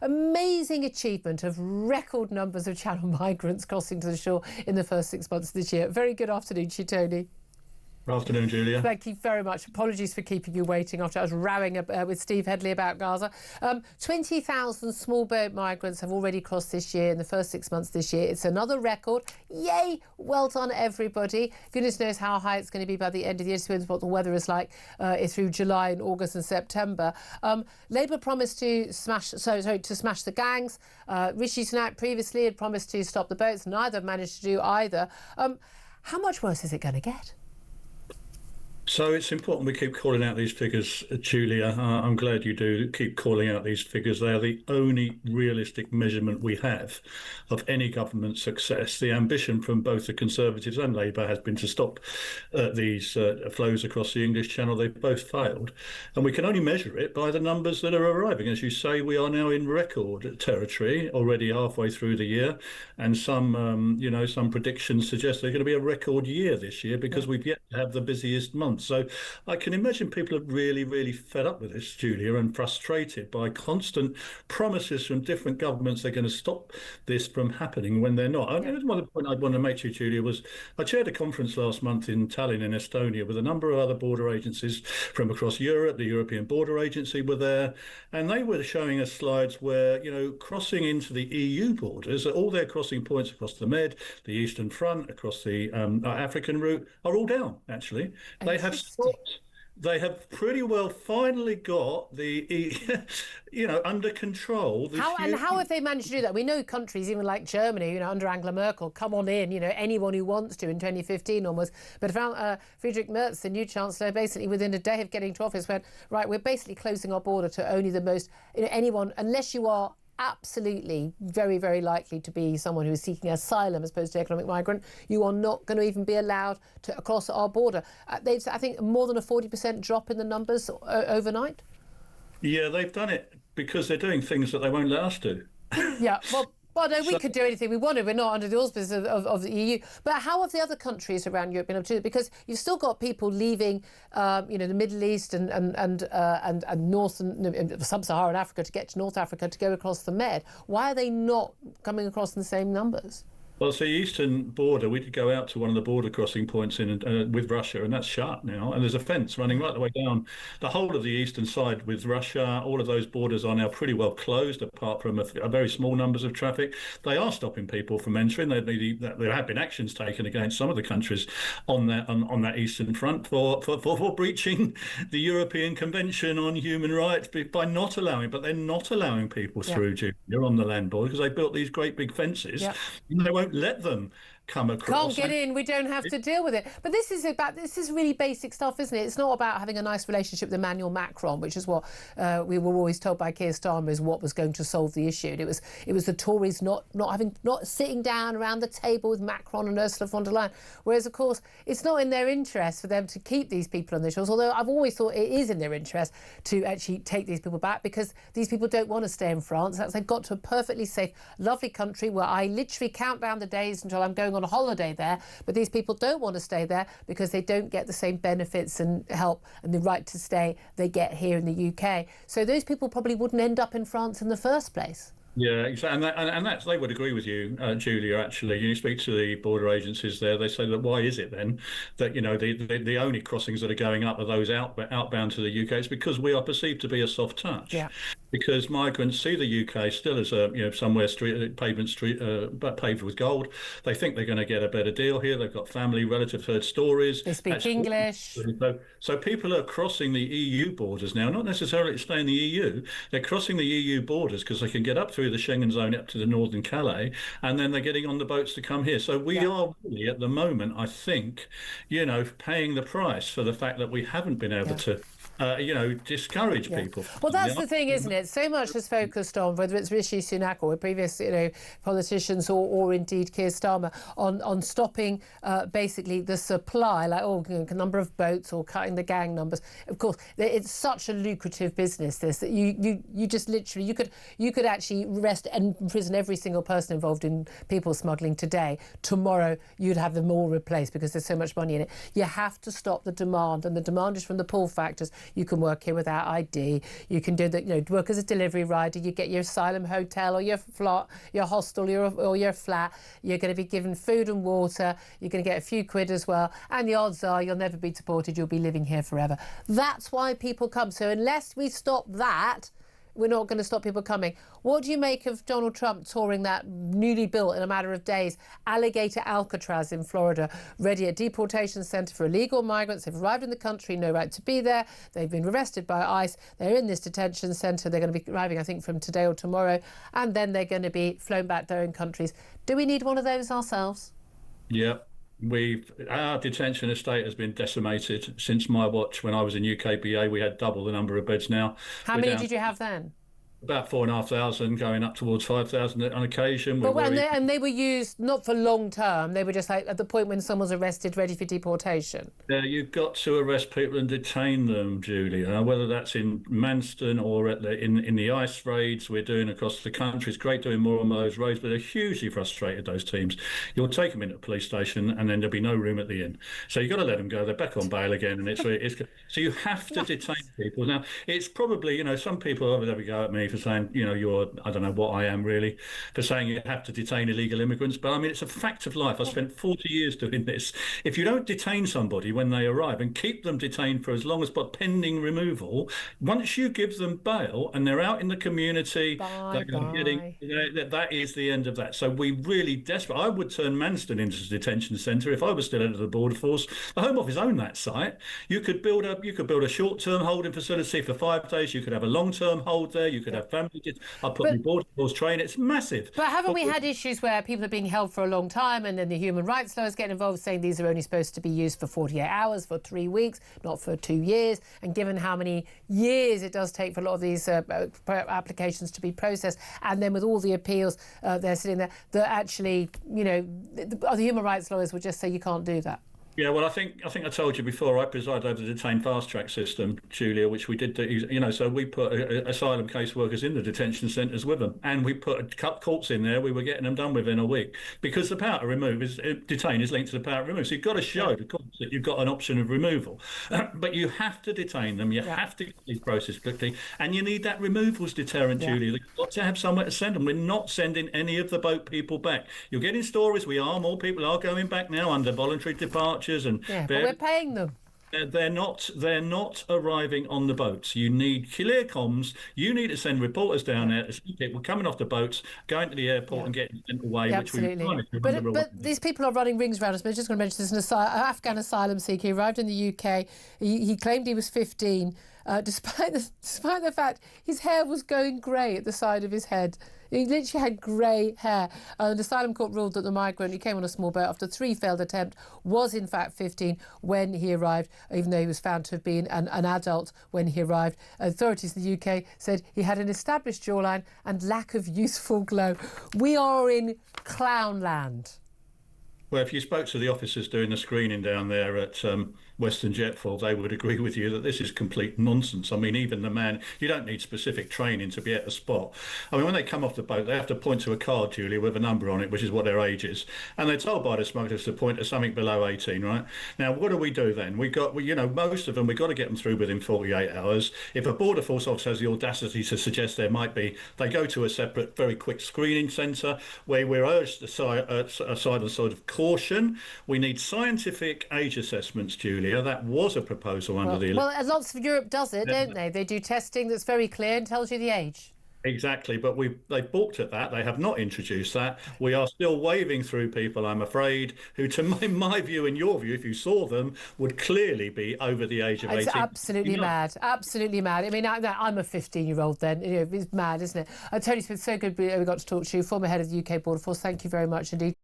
amazing achievement of record numbers of Channel migrants crossing to the shore in the first 6 months of this year. Very good afternoon to you, Tony. Good afternoon, Julia. Thank you very much. Apologies for keeping you waiting after I was rowing with Steve Headley about Gaza. 20,000 small boat migrants have already crossed this year in the first 6 months this year. It's another record. Yay! Well done, everybody. Goodness knows how high it's going to be by the end of the year. It depends what the weather is like through July and August and September. Labour promised to smash the gangs. Rishi Sunak previously had promised to stop the boats. Neither have managed to do either. How much worse is it going to get? So it's important we keep calling out these figures, Julia. I'm glad you do keep calling out these figures. They are the only realistic measurement we have of any government success. The ambition from both the Conservatives and Labour has been to stop these flows across the English Channel. They've both failed. And we can only measure it by the numbers that are arriving. As you say, we are now in record territory, already halfway through the year. And some predictions suggest there's going to be a record year this year because we've yet to have the busiest month. So I can imagine people are really, really fed up with this, Julia, and frustrated by constant promises from different governments they're going to stop this from happening when they're not. One other point I'd want to make to you, Julia, was I chaired a conference last month in Tallinn in Estonia with a number of other border agencies from across Europe. The European Border Agency were there, and they were showing us slides where, crossing into the EU borders, all their crossing points across the Med, the Eastern Front, across the African route are all down, actually. They have stopped. They have pretty well finally got the, under control. How have they managed to do that? We know countries, even like Germany, under Angela Merkel, come on in, anyone who wants to in 2015 almost. But Friedrich Merz, the new Chancellor, basically within a day of getting to office went, right, we're basically closing our border to only the most, anyone, unless you are absolutely very, very likely to be someone who is seeking asylum as opposed to economic migrant, you are not going to even be allowed to cross our border. They've, I think, more than a 40% drop in the numbers overnight. Yeah, they've done it because they're doing things that they won't let us do. Yeah, well, no, we could do anything we wanted. We're not under the auspices of the EU. But how have the other countries around Europe been able to do it? Because you've still got people leaving, the Middle East and North and Sub-Saharan Africa to get to North Africa to go across the Med. Why are they not coming across in the same numbers? Well, it's the eastern border. We could go out to one of the border crossing points with Russia, and that's shut now. And there's a fence running right the way down the whole of the eastern side with Russia. All of those borders are now pretty well closed, apart from a very small numbers of traffic. They are stopping people from entering. There have been actions taken against some of the countries on that eastern front for breaching the European Convention on Human Rights by not allowing. But they're not allowing people through, Julia, on the land border because they built these great big fences. Yeah. And they won't let them come across. Can't get in, we don't have to deal with it. But this is really basic stuff, isn't it? It's not about having a nice relationship with Emmanuel Macron, which is what we were always told by Keir Starmer is what was going to solve the issue. And it was the Tories not sitting down around the table with Macron and Ursula von der Leyen. Whereas, of course, it's not in their interest for them to keep these people on the shores, although I've always thought it is in their interest to actually take these people back because these people don't want to stay in France. They've got to a perfectly safe, lovely country where I literally count down the days until I'm going on a holiday there, but these people don't want to stay there because they don't get the same benefits and help and the right to stay they get here in the UK. So those people probably wouldn't end up in France in the first place. Yeah, exactly, and that's they would agree with you, Julia. Actually, you speak to the border agencies there. They say that why is it then that the only crossings that are going up are those outbound to the UK? It's because we are perceived to be a soft touch. Yeah. Because migrants see the UK still as a somewhere paved with gold. They think they're going to get a better deal here. They've got family, relatives, heard stories. They speak English. So people are crossing the EU borders now, not necessarily to stay in the EU. They're crossing the EU borders because they can get up through the Schengen zone up to the northern Calais, and then they're getting on the boats to come here. So we are really at the moment, I think, paying the price for the fact that we haven't been able to discourage people. Well, that's the thing, isn't it? So much is focused on, whether it's Rishi Sunak or previous, politicians or indeed Keir Starmer, on stopping basically the supply, like number of boats or cutting the gang numbers. Of course, it's such a lucrative business, this, that you just literally, you could actually arrest and imprison every single person involved in people smuggling today. Tomorrow, you'd have them all replaced because there's so much money in it. You have to stop the demand, and the demand is from the pull factors. You can work here without ID. You can do work as a delivery rider. You get your asylum hotel or your hostel or your flat. You're going to be given food and water. You're going to get a few quid as well. And the odds are you'll never be deported. You'll be living here forever. That's why people come. So unless we stop that, we're not going to stop people coming. What do you make of Donald Trump touring that newly built, in a matter of days, alligator Alcatraz in Florida, ready a deportation centre for illegal migrants? They've arrived in the country, no right to be there. They've been arrested by ICE. They're in this detention centre. They're going to be arriving, I think, from today or tomorrow. And then they're going to be flown back to their own countries. Do we need one of those ourselves? Yeah. Our detention estate has been decimated since my watch. When I was in UKBA, we had double the number of beds now. How many did you have then? About 4,500, going up towards 5,000 on occasion. And they were used not for long term. They were just like at the point when someone's arrested, ready for deportation. Yeah, you've got to arrest people and detain them, Julia. Whether that's in Manston or in the ICE raids we're doing across the country. It's great doing more on those raids, but they're hugely frustrated, those teams. You'll take them into a police station and then there'll be no room at the inn. So you've got to let them go. They're back on bail again, and so you have to detain people. Now, it's probably, some people have a go at me for saying, I don't know what I am really, for saying you have to detain illegal immigrants. But I mean, it's a fact of life. I spent 40 years doing this. If you don't detain somebody when they arrive and keep them detained for as long as pending removal, once you give them bail and they're out in the community, that is the end of that. So we really I would turn Manston into a detention centre if I was still under the border force. The Home Office own that site. You could build a short-term holding facility for 5 days. You could have a long-term hold there. You could have family. I put my border force train. It's massive. But haven't we had issues where people are being held for a long time, and then the human rights lawyers get involved, saying these are only supposed to be used for 48 hours, for 3 weeks, not for 2 years? And given how many years it does take for a lot of these applications to be processed, and then with all the appeals they're sitting there, that actually, the human rights lawyers would just say you can't do that. Yeah, well, I think I told you before, I preside over the Detain Fasttrack system, Julia, which we did do, so we put asylum caseworkers in the detention centres with them, and we put courts in there. We were getting them done within a week, because the power to remove detain is linked to the power to remove. So you've got to show the courts that you've got an option of removal, but you have to detain them. You have to get these processed quickly, and you need that removals deterrent, Julia. You've got to have somewhere to send them. We're not sending any of the boat people back. You're getting stories. More people are going back now under voluntary departure. But we're paying them. They're not arriving on the boats. You need clear comms. You need to send reporters down there to see people coming off the boats, going to the airport and getting sent away. Absolutely. But these people are running rings around us. I'm just going to mention this: an Afghan asylum seeker. He arrived in the UK. He claimed he was 15. Despite the fact his hair was going grey at the side of his head. He literally had grey hair. The asylum court ruled that the migrant, who came on a small boat after 3 failed attempts, was in fact 15 when he arrived, even though he was found to have been an adult when he arrived. Authorities in the UK said he had an established jawline and lack of youthful glow. We are in clownland. Well, if you spoke to the officers doing the screening down there at Western Jetfall, they would agree with you that this is complete nonsense. I mean, even the man, you don't need specific training to be at the spot. I mean, when they come off the boat, they have to point to a card, Julia, with a number on it, which is what their age is. And they're told by the smugglers to point to something below 18, right? Now, what do we do then? Most of them, we've got to get them through within 48 hours. If a border force officer has the audacity to suggest there might be, they go to a separate, very quick screening centre where we're urged to side on sort of caution. We need scientific age assessments, Julia. That was a proposal under the... Well, lots of Europe does it, don't they? They do testing that's very clear and tells you the age. Exactly, but they've balked at that. They have not introduced that. We are still waving through people, I'm afraid, who, in my view and your view, if you saw them, would clearly be over the age of 18. It's absolutely mad. Absolutely mad. I mean, I'm a 15-year-old then. It's mad, isn't it? Tony Smith, so good we got to talk to you, former head of the UK Border Force. Thank you very much indeed.